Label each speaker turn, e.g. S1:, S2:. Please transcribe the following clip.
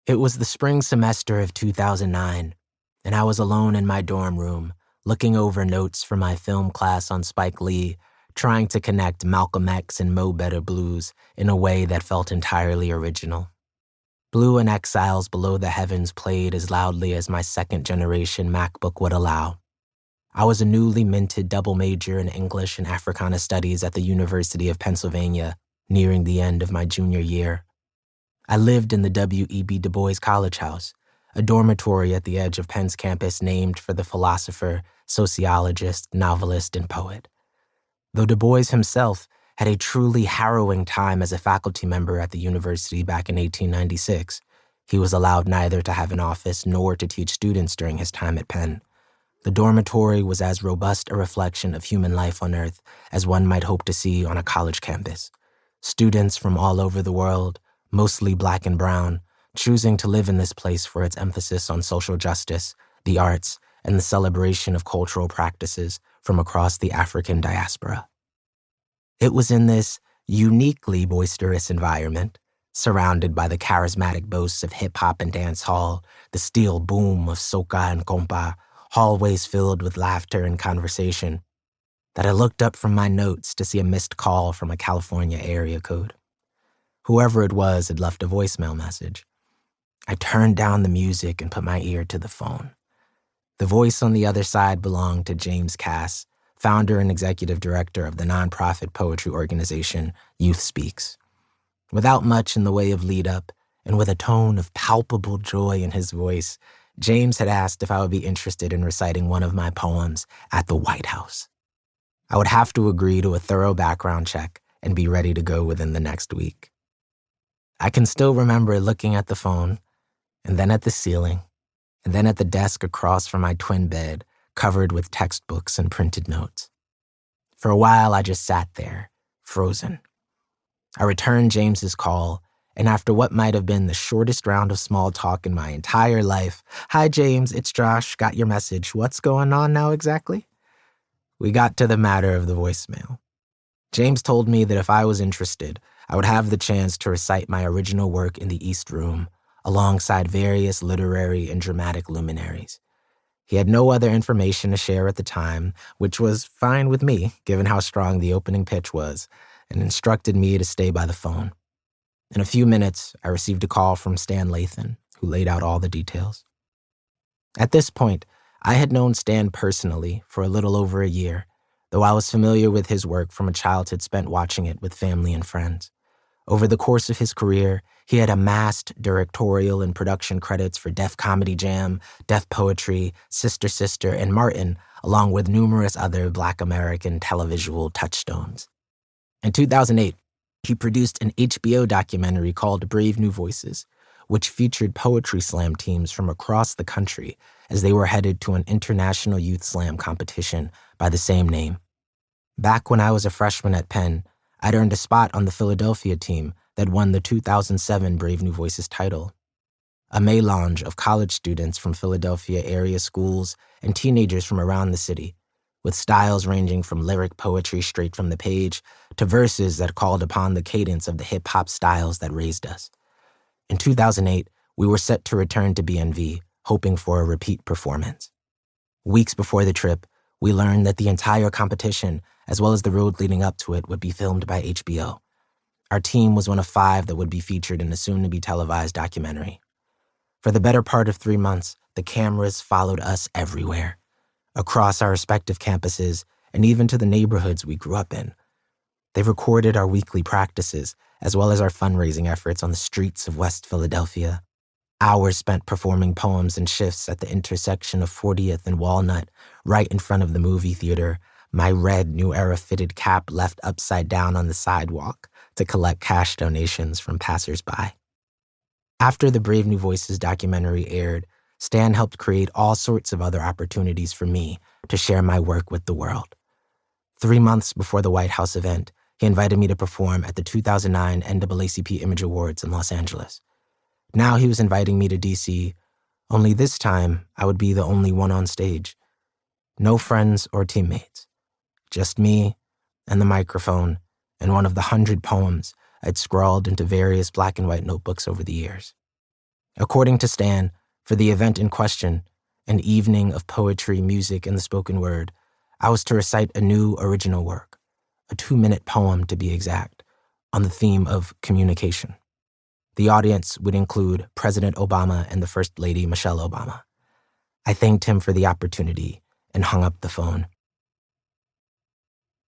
S1: It was the spring semester of 2009, and I was alone in my dorm room, looking over notes from my film class on Spike Lee, trying to connect Malcolm X and Mo Better Blues in a way that felt entirely original. Blue and Exiles Below the Heavens played as loudly as my second-generation MacBook would allow. I was a newly minted double major in English and Africana Studies at the University of Pennsylvania, nearing the end of my junior year. I lived in the W.E.B. Du Bois College House, a dormitory at the edge of Penn's campus named for the philosopher, sociologist, novelist, and poet. Though Du Bois himself had a truly harrowing time as a faculty member at the university back in 1896, he was allowed neither to have an office nor to teach students during his time at Penn. The dormitory was as robust a reflection of human life on Earth as one might hope to see on a college campus. Students from all over the world, mostly black and brown, choosing to live in this place for its emphasis on social justice, the arts, and the celebration of cultural practices from across the African diaspora. It was in this uniquely boisterous environment, surrounded by the charismatic boasts of hip-hop and dance hall, the steel boom of soca and compa, hallways filled with laughter and conversation, that I looked up from my notes to see a missed call from a California area code. Whoever it was had left a voicemail message. I turned down the music and put my ear to the phone. The voice on the other side belonged to James Cass, founder and executive director of the nonprofit poetry organization Youth Speaks. Without much in the way of lead-up, and with a tone of palpable joy in his voice, James had asked if I would be interested in reciting one of my poems at the White House. I would have to agree to a thorough background check and be ready to go within the next week. I can still remember looking at the phone, and then at the ceiling, and then at the desk across from my twin bed, covered with textbooks and printed notes. For a while, I just sat there, frozen. I returned James's call, and after what might have been the shortest round of small talk in my entire life, "Hi, James, it's Josh, got your message. What's going on now exactly?" We got to the matter of the voicemail. James told me that if I was interested, I would have the chance to recite my original work in the East Room, alongside various literary and dramatic luminaries. He had no other information to share at the time, which was fine with me, given how strong the opening pitch was, and instructed me to stay by the phone. In a few minutes, I received a call from Stan Lathan, who laid out all the details. At this point, I had known Stan personally for a little over a year, though I was familiar with his work from a childhood spent watching it with family and friends. Over the course of his career, he had amassed directorial and production credits for Def Comedy Jam, Def Poetry, Sister Sister, and Martin, along with numerous other Black American televisual touchstones. In 2008, he produced an HBO documentary called Brave New Voices, which featured poetry slam teams from across the country as they were headed to an international youth slam competition by the same name. Back when I was a freshman at Penn, I'd earned a spot on the Philadelphia team that won the 2007 Brave New Voices title. A melange of college students from Philadelphia area schools and teenagers from around the city, with styles ranging from lyric poetry straight from the page to verses that called upon the cadence of the hip-hop styles that raised us. In 2008, we were set to return to BNV, hoping for a repeat performance. Weeks before the trip, we learned that the entire competition, as well as the road leading up to it, would be filmed by HBO. Our team was one of 5 that would be featured in the soon-to-be televised documentary. For the better part of 3 months, the cameras followed us everywhere, across our respective campuses and even to the neighborhoods we grew up in. They recorded our weekly practices, as well as our fundraising efforts on the streets of West Philadelphia. Hours spent performing poems and shifts at the intersection of 40th and Walnut, right in front of the movie theater, my red New Era fitted cap left upside down on the sidewalk to collect cash donations from passersby. After the Brave New Voices documentary aired, Stan helped create all sorts of other opportunities for me to share my work with the world. 3 months before the White House event, he invited me to perform at the 2009 NAACP Image Awards in Los Angeles. Now he was inviting me to DC, only this time I would be the only one on stage. No friends or teammates. Just me and the microphone and one of the 100 poems I'd scrawled into various black and white notebooks over the years. According to Stan, for the event in question, an evening of poetry, music, and the spoken word, I was to recite a new original work, a 2-minute poem to be exact, on the theme of communication. The audience would include President Obama and the First Lady, Michelle Obama. I thanked him for the opportunity and hung up the phone.